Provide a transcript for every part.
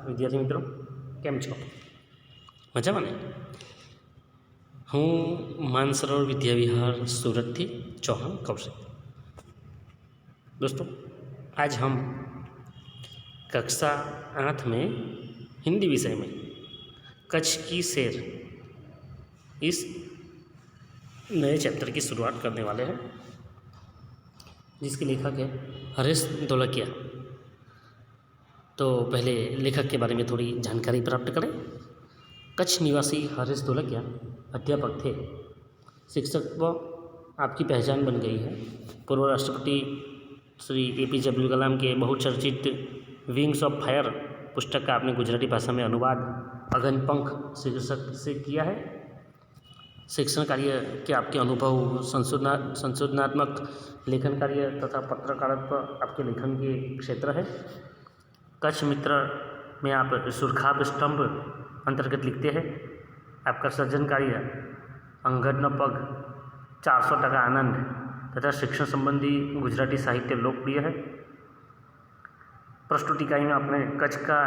વિદ્યાર્થી મિત્રો, કેમ છો? મજામાં ને? હું માનસરોવર विद्याविहार सूरत थी चौहान कौशिक। दोस्तों, आज हम कक्षा 8 में हिंदी विषय में कच्छ की सैर इस नए चैप्टर की शुरुआत करने वाले हैं, जिसके लेखक है हरीश ढोलकिया। तो पहले लेखक के बारे में थोड़ी जानकारी प्राप्त करें। कच्छ निवासी हरीश ढोलकिया अध्यापक थे, शिक्षक व आपकी पहचान बन गई है। पूर्व राष्ट्रपति श्री APJ अब्दुल कलाम के बहुचर्चित विंग्स ऑफ फायर पुस्तक का आपने गुजराती भाषा में अनुवाद अगनपंख शीर्षक से किया है। शिक्षण कार्य के आपके अनुभव, संशोधनात्मक लेखन कार्य तथा पत्रकारित्व आपके लेखन के क्षेत्र है। कच्छ मित्र में आप सुरखाब स्तंभ अंतर्गत लिखते हैं। आपका सृजन कार्य अंगद न पग, 400% आनंद तथा शिक्षण संबंधी गुजराती साहित्य लोकप्रिय है। प्रस्तुत इकाई में आपने कच्छ का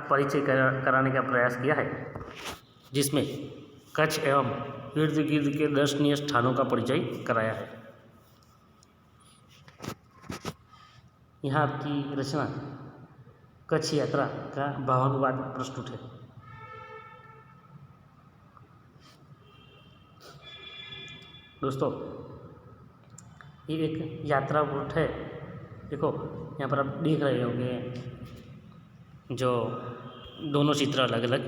परिचय कराने का प्रयास किया है, जिसमें कच्छ एवं इर्द गिर्द के दर्शनीय स्थानों का परिचय कराया है। यहाँ आपकी रचना कच्छ यात्रा का भावानुवाद प्रस्तुत है। दोस्तों, ये एक यात्रा रूट है। देखो, यहाँ पर आप देख रहे होंगे, जो दोनों चित्र अलग अलग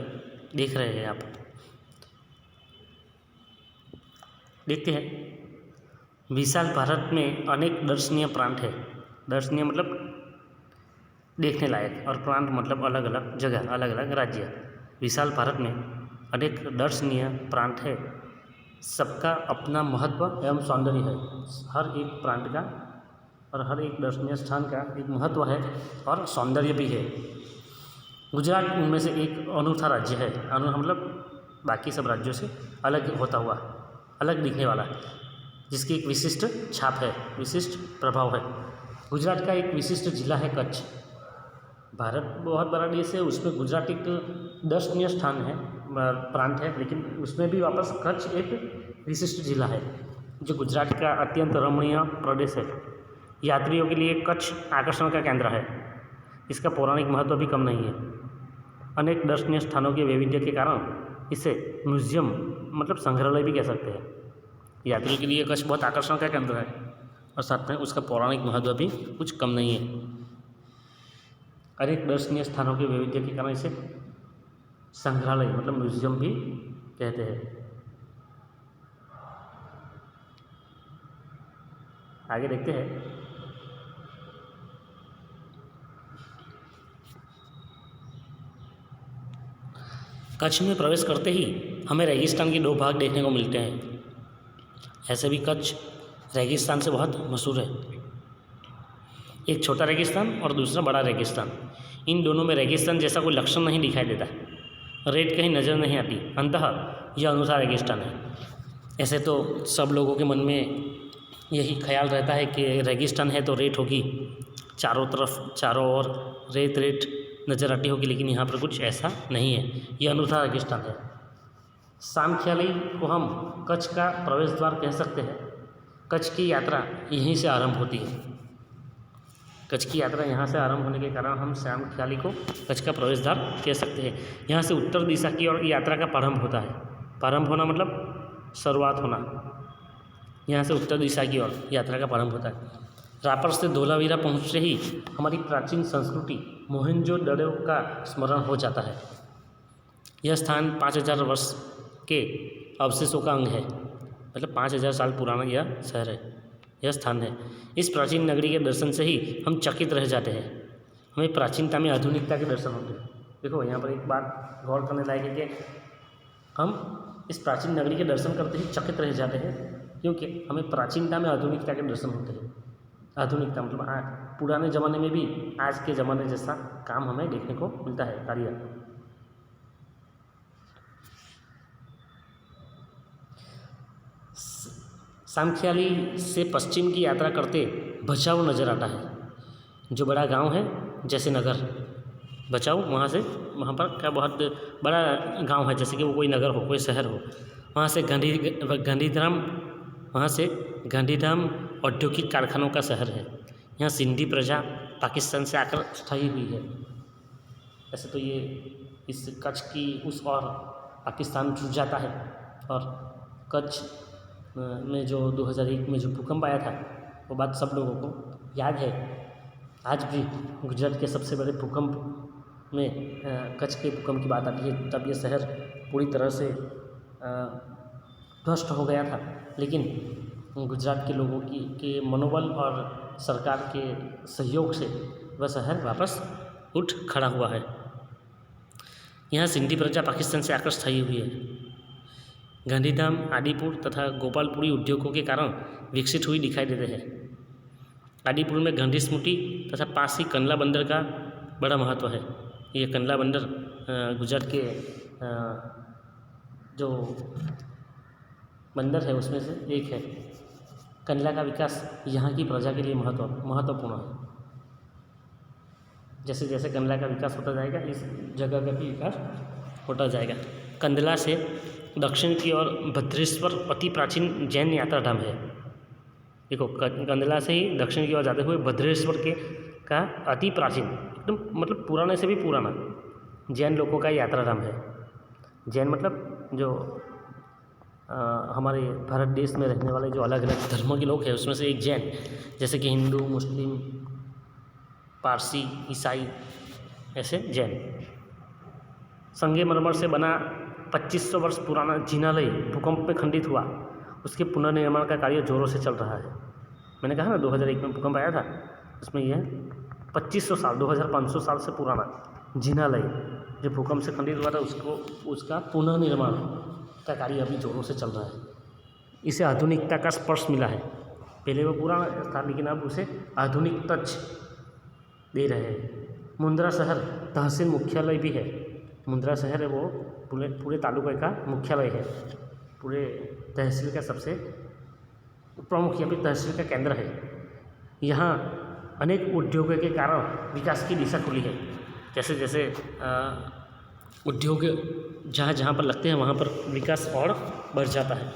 देख रहे हैं आप। देखते हैं, विशाल भारत में अनेक दर्शनीय प्रांत है। दर्शनीय मतलब देखने लायक, और प्रांत मतलब अलग अलग जगह, अलग अलग राज्य। विशाल भारत में अनेक दर्शनीय प्रांत है। सबका अपना महत्व एवं सौंदर्य है। हर एक प्रांत का और हर एक दर्शनीय स्थान का एक महत्व है और सौंदर्य भी है। गुजरात उनमें से एक अनूठा राज्य है। अनूठा मतलब बाकी सब राज्यों से अलग होता हुआ, अलग दिखने वाला, जिसकी एक विशिष्ट छाप है, विशिष्ट प्रभाव है। गुजरात का एक विशिष्ट जिला है कच्छ। भारत बहुत बड़ा देश है, उसमें गुजरात एक दर्शनीय स्थान है, प्रांत है, लेकिन उसमें भी वापस कच्छ एक विशिष्ट जिला है, जो गुजरात का अत्यंत रमणीय प्रदेश है। यात्रियों के लिए कच्छ आकर्षण का केंद्र है। इसका पौराणिक महत्व भी कम नहीं है। अनेक दर्शनीय स्थानों के वैविध्य के कारण इसे म्यूजियम मतलब संग्रहालय भी कह सकते हैं। यात्रियों के लिए कच्छ बहुत आकर्षण का केंद्र है, और साथ में उसका पौराणिक महत्व भी कुछ कम नहीं है। अनेक दर्शनीय स्थानों के वैविध्य के कारण इसे संग्रहालय मतलब म्यूजियम भी कहते हैं। आगे देखते हैं। कच्छ में प्रवेश करते ही हमें रेगिस्तान के 2 भाग देखने को मिलते हैं। ऐसे भी कच्छ रेगिस्तान से बहुत मशहूर है। एक छोटा रेगिस्तान और दूसरा बड़ा रेगिस्तान। इन दोनों में रेगिस्तान जैसा कोई लक्षण नहीं दिखाई देता। रेत कहीं नज़र नहीं आती। अंततः यह अनूठा रेगिस्तान है। ऐसे तो सब लोगों के मन में यही ख्याल रहता है कि रेगिस्तान है तो रेत होगी, चारों तरफ चारों ओर रेत रेत नज़र आती होगी, लेकिन यहाँ पर कुछ ऐसा नहीं है। यह अनूठा रेगिस्तान है। सामख्याली को हम कच्छ का प्रवेश द्वार कह सकते हैं। कच्छ की यात्रा यहीं से आरंभ होती है। कच्छ की यात्रा यहाँ से आरंभ होने के कारण हम सामख्याली को कच्छ का प्रवेश द्वार कह सकते हैं। यहाँ से उत्तर दिशा की ओर यात्रा का प्रारंभ होता है। प्रारंभ होना मतलब शुरुआत होना। यहाँ से उत्तर दिशा की ओर यात्रा का प्रारंभ होता है। रापर से धोलावीरा पहुँचते ही हमारी प्राचीन संस्कृति मोहनजोदड़ो का स्मरण हो जाता है। यह स्थान 5000 वर्ष के अवशेषों का अंग है, मतलब 5000 साल पुराना यह शहर है, यह स्थान है। इस प्राचीन नगरी के दर्शन से ही हम चकित रह जाते हैं। हमें प्राचीनता में आधुनिकता के दर्शन होते हैं। देखो, यहाँ पर एक बात गौर करने लायक है कि हम इस प्राचीन नगरी के दर्शन करते ही चकित रह जाते हैं, क्योंकि हमें प्राचीनता में आधुनिकता के दर्शन होते हैं। आधुनिकता मतलब पुराने ज़माने में भी आज के ज़माने जैसा काम हमें देखने को मिलता है, कार्य। सामख्याली से पश्चिम की यात्रा करते भचाऊ नज़र आता है, जो बड़ा गांव है जैसे नगर। बचाओ वहाँ से, वहाँ पर क्या बहुत बड़ा गांव है, जैसे कि वो कोई नगर हो, कोई शहर हो, वहाँ से गांधीधाम, वहाँ से गांधीधाम औद्योगिक कारखानों का शहर है। यहाँ सिंधी प्रजा पाकिस्तान से आकर स्थायी हुई है। ऐसे तो ये इस कच्छ की उस और पाकिस्तान जुड़ जाता है। और कच्छ में जो 2001 में जो भूकंप आया था, वो बात सब लोगों को याद है। आज भी गुजरात के सबसे बड़े भूकंप में कच्छ के भूकंप की बात आती है, तब ये शहर पूरी तरह से ध्वस्त हो गया था। लेकिन गुजरात के लोगों के मनोबल और सरकार के सहयोग से वह शहर वापस उठ खड़ा हुआ है। यहाँ सिंधी प्रजा पाकिस्तान से आकर स्थायी हुई है। गांधीधाम, आदिपुर तथा गोपालपुरी उद्योगों के कारण विकसित हुई दिखाई देते हैं। आदिपुर में गांधी स्मृति तथा पास ही कंडला बंदर का बड़ा महत्व है। ये कंडला बंदर गुजरात के जो बंदर है उसमें से एक है। कंडला का विकास यहाँ की प्रजा के लिए महत्वपूर्ण है। जैसे जैसे कंडला का विकास होता जाएगा, इस जगह का भी विकास होता जाएगा। कंडला से दक्षिण की ओर भद्रेश्वर अति प्राचीन जैन यात्रा धाम है। देखो, कंडला से ही दक्षिण की ओर जाते हुए भद्रेश्वर का अति प्राचीन, एकदम मतलब पुराने से भी पुराना जैन लोगों का यात्रा धाम है। जैन मतलब जो हमारे भारत देश में रहने वाले जो अलग अलग धर्मों के लोग हैं, उसमें से एक जैन, जैसे कि हिंदू, मुस्लिम, पारसी, ईसाई, ऐसे जैन। संगमरमर से बना 2500 वर्ष पुराना जिनालय भूकंप में खंडित हुआ। उसके पुनर्निर्माण का कार्य जोरों से चल रहा है। मैंने कहा ना 2001 में भूकंप आया था, उसमें यह 2500 साल 2500 साल से पुराना जिनालय जो भूकंप से खंडित हुआ था, उसका पुनर्निर्माण का कार्य अभी जोरों से चल रहा है। इसे आधुनिकता का स्पर्श मिला है। पहले वो पुराना था, लेकिन अब उसे आधुनिक टच दे रहे हैं। मुंद्रा शहर तहसील मुख्यालय भी है। मुंद्रा शहर है वो पूरे तालुका का मुख्यालय है, पूरे तहसील का सबसे प्रमुख या फिर तहसील का केंद्र है। यहाँ अनेक उद्योगों के कारण विकास की दिशा खुली है। जैसे जैसे उद्योग जहाँ जहाँ पर लगते हैं वहाँ पर विकास और बढ़ जाता है।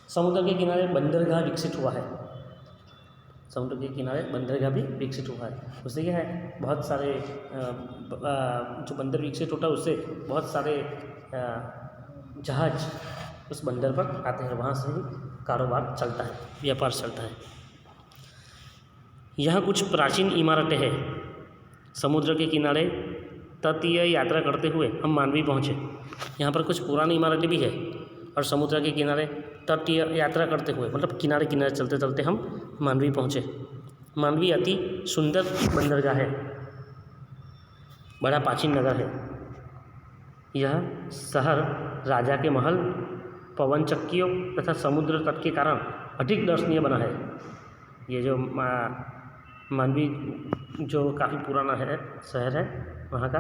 समुद्र के किनारे बंदरगाह विकसित हुआ है। समुद्र के किनारे बंदरगाह भी विकसित हुआ है। उससे क्या है, बहुत सारे जो बंदर विकसित होता है उससे बहुत सारे जहाज उस बंदर पर आते हैं, वहाँ से ही कारोबार चलता है, व्यापार चलता है। यहाँ कुछ प्राचीन इमारतें हैं। समुद्र के किनारे तटीय यात्रा करते हुए हम मांडवी पहुँचे। यहाँ पर कुछ पुरानी इमारतें भी है और समुद्र के किनारे तटीय यात्रा करते हुए मतलब किनारे किनारे चलते चलते हम मांडवी पहुँचे। मांडवी अति सुंदर बंदरगाह है, बड़ा प्राचीन नगर है। यह शहर राजा के महल, पवन चक्कियों तथा समुद्र तट के कारण अधिक दर्शनीय बना है। ये जो मांडवी जो काफ़ी पुराना है शहर है, वहाँ का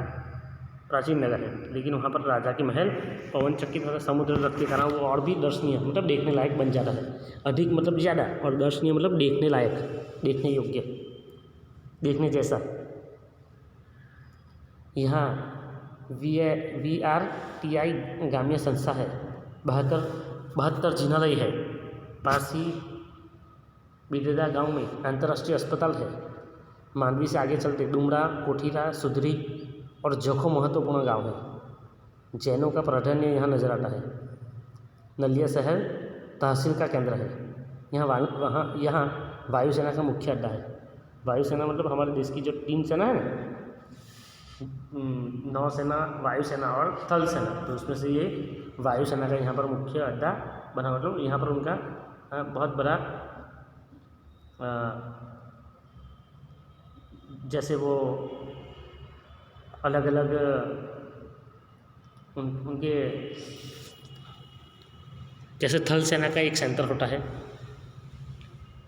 प्राचीन नगर है, लेकिन वहाँ पर राजा के महल, पवन चक्की तथा समुद्र तट के कारण वो और भी दर्शनीय मतलब देखने लायक बन जाता है। अधिक मतलब ज़्यादा, और दर्शनीय मतलब देखने लायक, देखने योग्य, देखने जैसा। यहाँ VRTI ग्राम्य संस्था है। 72 जिनालय है। पास ही बिडेदा गांव में अंतर्राष्ट्रीय अस्पताल है। मांडवी से आगे चलते डुमरा, कोठीरा, सुधरी और जोखो महत्वपूर्ण गांव है। जैनों का प्राधान्य यहाँ नजर आता है। नलिया शहर तहसील का केंद्र है। यहाँ वायुसेना का मुख्य अड्डा है। वायुसेना मतलब हमारे देश की जो 3 सेना है ना, नौसेना, वायुसेना और थल सेना, तो उसमें से ये वायुसेना का यहाँ पर मुख्य अड्डा बना। मतलब यहाँ पर उनका बहुत बड़ा जैसे वो अलग अलग उनके जैसे थल सेना का एक सेंटर होता है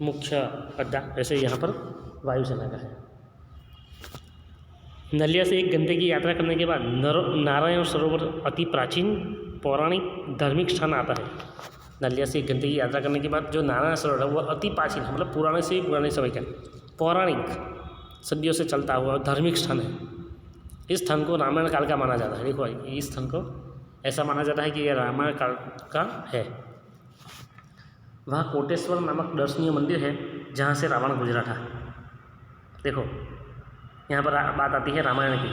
मुख्य अड्डा, वैसे यहाँ पर वायुसेना का है। नलिया से एक घंटे की यात्रा करने के बाद नारायण सरोवर अति प्राचीन पौराणिक धार्मिक स्थान आता है। नलिया से एक घंटे की यात्रा करने के बाद जो नारायण सरोवर है वो अति प्राचीन मतलब पुराने से ही पुराने समय का पौराणिक सदियों से चलता हुआ धार्मिक स्थान है। इस स्थल को रामायण काल का माना जाता है। देखो इस स्थल को ऐसा माना जाता है कि यह रामायण काल का है। वहाँ कोटेश्वर नामक दर्शनीय मंदिर है जहाँ से रावण गुजरा था। देखो यहाँ पर बात आती है रामायण की,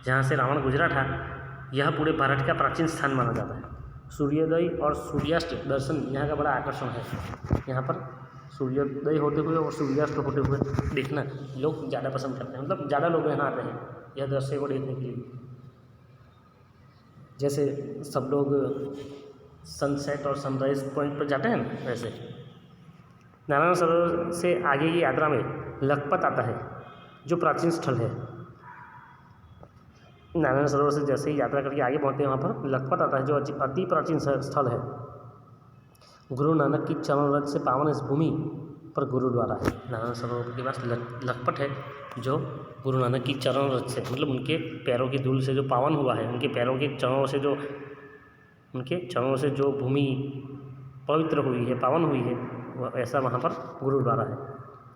जहाँ से रावण गुजरा था। यह पूरे भारत का प्राचीन स्थान माना जाता है। सूर्योदय और सूर्यास्त दर्शन यहाँ का बड़ा आकर्षण है। यहाँ पर सूर्योदय होते हुए और सूर्यास्त होते हुए देखना लोग ज़्यादा पसंद करते हैं, मतलब ज़्यादा लोग यहाँ आते हैं यह दृश्य को देखने के लिए। जैसे सब लोग सनसेट और सनराइज पॉइंट पर जाते हैं ना, वैसे नारायण सरोवर से आगे की यात्रा में लखपत आता है जो प्राचीन स्थल है। नारायण सरोवर से जैसे ही यात्रा करके आगे पहुँचते हैं वहाँ पर लखपत आता है जो अति प्राचीन स्थल है। गुरु नानक की चरण रज से पावन इस भूमि पर गुरुद्वारा है। नारायण सरोवर के पास लखपत है जो गुरु नानक की चरण रज से, मतलब उनके पैरों की धूल से जो पावन हुआ है, उनके पैरों के चरणों से जो, उनके चरणों से जो भूमि पवित्र हुई है, पावन हुई है, वह ऐसा वहाँ पर गुरुद्वारा है।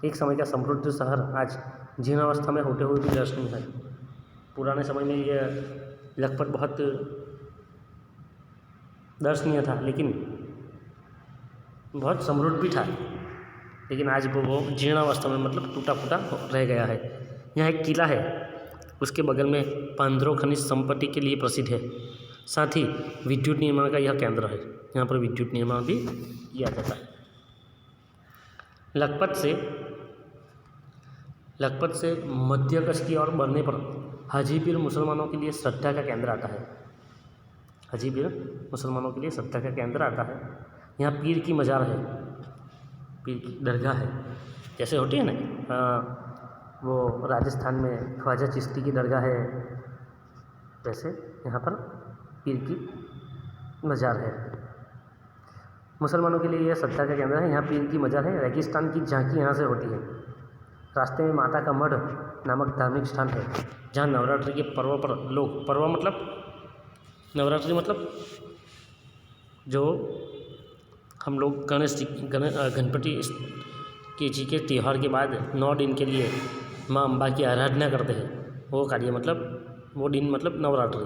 एक समय का समृद्ध शहर आज जीर्णावस्था में होते हुए भी दर्शनीय है। पुराने समय में यह लखपत बहुत दर्शनीय था, लेकिन बहुत समृद्ध भी था, लेकिन आज वो जीर्णावस्था में, मतलब टूटा फूटा रह गया है। यहाँ एक किला है, उसके बगल में पांदरों खनिज संपत्ति के लिए प्रसिद्ध है। साथ ही विद्युत निर्माण का यह केंद्र है, यहाँ पर विद्युत निर्माण भी किया जाता है। लखपत से मध्य कच्छ की ओर बढ़ने पर हाजीपीर मुसलमानों के लिए श्रद्धा का केंद्र आता है। हाजीपीर मुसलमानों के लिए श्रद्धा का केंद्र आता है। यहाँ पीर की मज़ार है, पीर की दरगाह है, जैसे होती है ना वो राजस्थान में ख्वाजा चिश्ती की दरगाह है, वैसे यहाँ पर पीर की मज़ार है। मुसलमानों के लिए यह श्रद्धा का केंद्र है। यहाँ पीर की मज़ार है। रेगिस्तान की झांकी यहाँ से होती है। रास्ते में माता का मढ़ नामक धार्मिक स्थान है जहाँ नवरात्रि के पर्व पर लोग, पर्व मतलब नवरात्रि मतलब जो हम लोग गणपति के जी के त्यौहार के बाद 9 दिन के लिए माँ अम्बा की आराधना करते हैं, वो कार्य मतलब वो दिन मतलब नवरात्रि,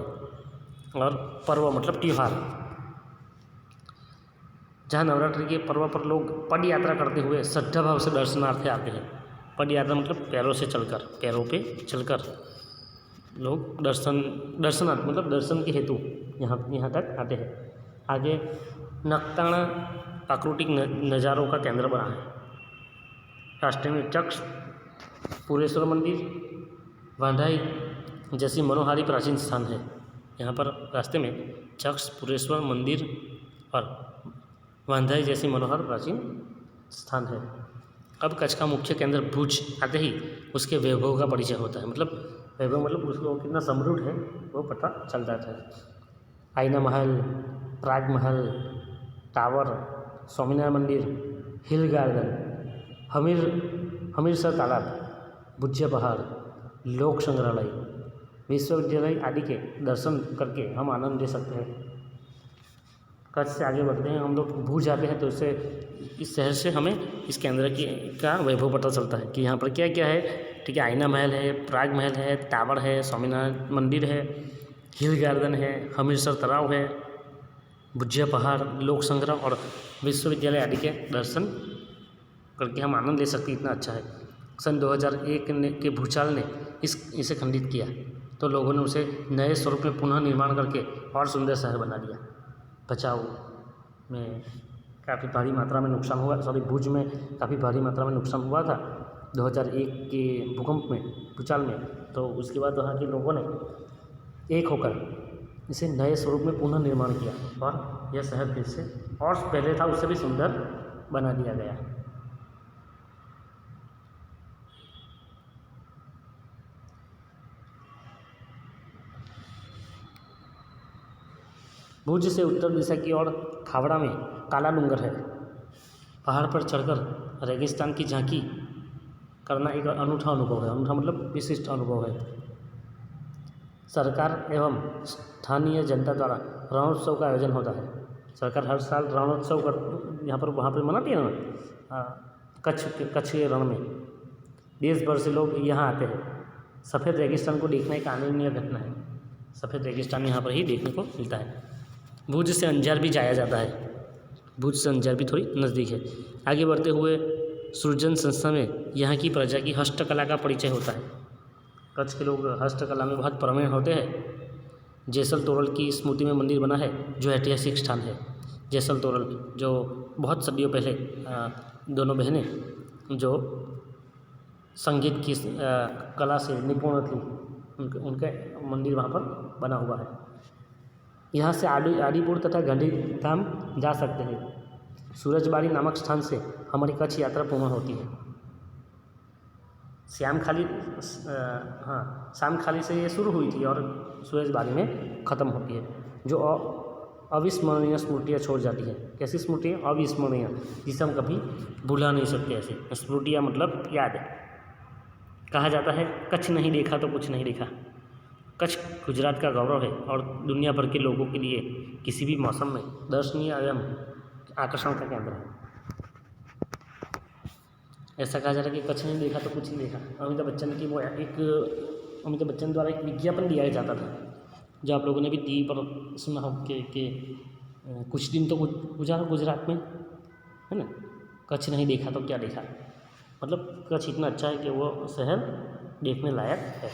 और पर्व मतलब त्यौहार। जहाँ नवरात्रि के पर्व पर लोग पद यात्रा करते हुए श्रद्धा भाव से दर्शनार्थे आते हैं। पद यात्रा मतलब पैरों पे चलकर लोग दर्शनार्थ मतलब दर्शन के हेतु यहाँ तक आते हैं। आगे नखताना प्राकृतिक नज़ारों का केंद्र बना है। रास्ते में चक्ष पुरेश्वर मंदिर, वांधाई जैसी मनोहारी प्राचीन स्थान है। यहाँ पर रास्ते में चक्ष पुरेश्वर मंदिर और वांधाई जैसी मनोहर प्राचीन स्थान है। अब कच्छ का मुख्य केंद्र भुज आते ही उसके वैभव का परिचय होता है, मतलब वैभव मतलब उसको कितना समृद्ध है वो पता चल जाता है। आईना महल, प्राग महल, टावर, स्वामीनारायण मंदिर, हिल गार्डन, हमीरसर तालाब, भुज्य पहाड़, लोक संग्रहालय, विश्वविद्यालय आदि के दर्शन करके हम आनंद ले सकते हैं। कच्छ से आगे बढ़ते हैं हम लोग, भुज जाते हैं तो इससे इस शहर से हमें इस केंद्र का वैभव पता चलता है कि यहाँ पर क्या क्या है। ठीक है, आईना महल है, प्राग महल है, टावर है, स्वामीनारायण मंदिर है, हिल गार्डन है, हमीरसर तालाब है, भुज्य पहाड़, लोक संग्रह और विश्वविद्यालय आदि के दर्शन करके हम आनंद ले सकते हैं। इतना अच्छा है। सन 2001 के भूचाल ने इसे खंडित किया तो लोगों ने उसे नए स्वरूप में पुनः निर्माण करके और सुंदर शहर बना दिया। बचाव में काफ़ी भारी मात्रा में नुकसान हुआ, भुज में काफ़ी भारी मात्रा में नुकसान हुआ था 2001 के भूकंप में, भूचाल में। तो उसके बाद वहाँ के लोगों ने एक होकर इसे नए स्वरूप में पुनः निर्माण किया और यह शहर फिर से और पहले था उससे भी सुंदर बना दिया गया। भुज से उत्तर दिशा की ओर खावड़ा में काला डूंगर है। पहाड़ पर चढ़कर रेगिस्तान की झांकी करना एक अनूठा अनुभव है। अनूठा मतलब विशिष्ट अनुभव है। सरकार एवं स्थानीय जनता द्वारा रणोत्सव का आयोजन होता है। सरकार हर साल रणोत्सव कर यहाँ पर वहाँ पर मनाती है ना, कच्छ के रण में देश भर से लोग यहाँ आते हैं सफ़ेद रेगिस्तान को देखना एक अनन्य घटना है। सफ़ेद रेगिस्तान यहाँ पर ही देखने को मिलता है। भुज से अंजार भी जाया जाता है। भुज से अंजार भी थोड़ी नज़दीक है। आगे बढ़ते हुए सृजन संस्था में यहाँ की प्रजा की हस्तकला का परिचय होता है। कच्छ के लोग हस्तकला में बहुत प्रवीण होते हैं। जैसल तोरल की स्मृति में मंदिर बना है जो ऐतिहासिक स्थान है। जैसल तोरल जो बहुत सदियों पहले दोनों बहनें जो संगीत की कला से निपुण थी, उनका मंदिर वहाँ पर बना हुआ है। यहाँ से आदिपुर तथा गांधीधाम जा सकते हैं। सूरजबाड़ी नामक स्थान से हमारी कच्छ यात्रा पूर्ण होती है। शामखाली से ये शुरू हुई थी और सूरजबाड़ी में ख़त्म होती है, जो अविस्मरणीय स्मृतियाँ छोड़ जाती है। कैसी स्मृतियाँ? अविस्मरणीय, जिसे हम कभी भुला नहीं सकते। ऐसे स्मृतियाँ मतलब याद है। कहा जाता है कच्छ नहीं देखा तो कुछ नहीं देखा। कच्छ गुजरात का गौरव है और दुनिया भर के लोगों के लिए किसी भी मौसम में दर्शनीय एवं आकर्षण का केंद्र है। ऐसा कहा जाता है कि कच्छ नहीं देखा तो कुछ नहीं देखा। अमिताभ बच्चन द्वारा एक विज्ञापन दिया जाता था, जो आप लोगों ने भी टीवी पर सुना हो कि कुछ दिन तो गुजारा गुजरात में, है ना। कच्छ नहीं देखा तो क्या देखा, मतलब कच्छ इतना अच्छा है कि वो शहर देखने लायक है।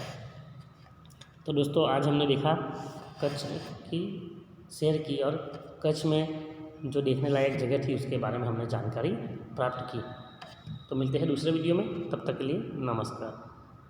तो दोस्तों, आज हमने देखा कच्छ की सैर की और कच्छ में जो देखने लायक जगह थी उसके बारे में हमने जानकारी प्राप्त की। तो मिलते हैं दूसरे वीडियो में, तब तक के लिए नमस्कार।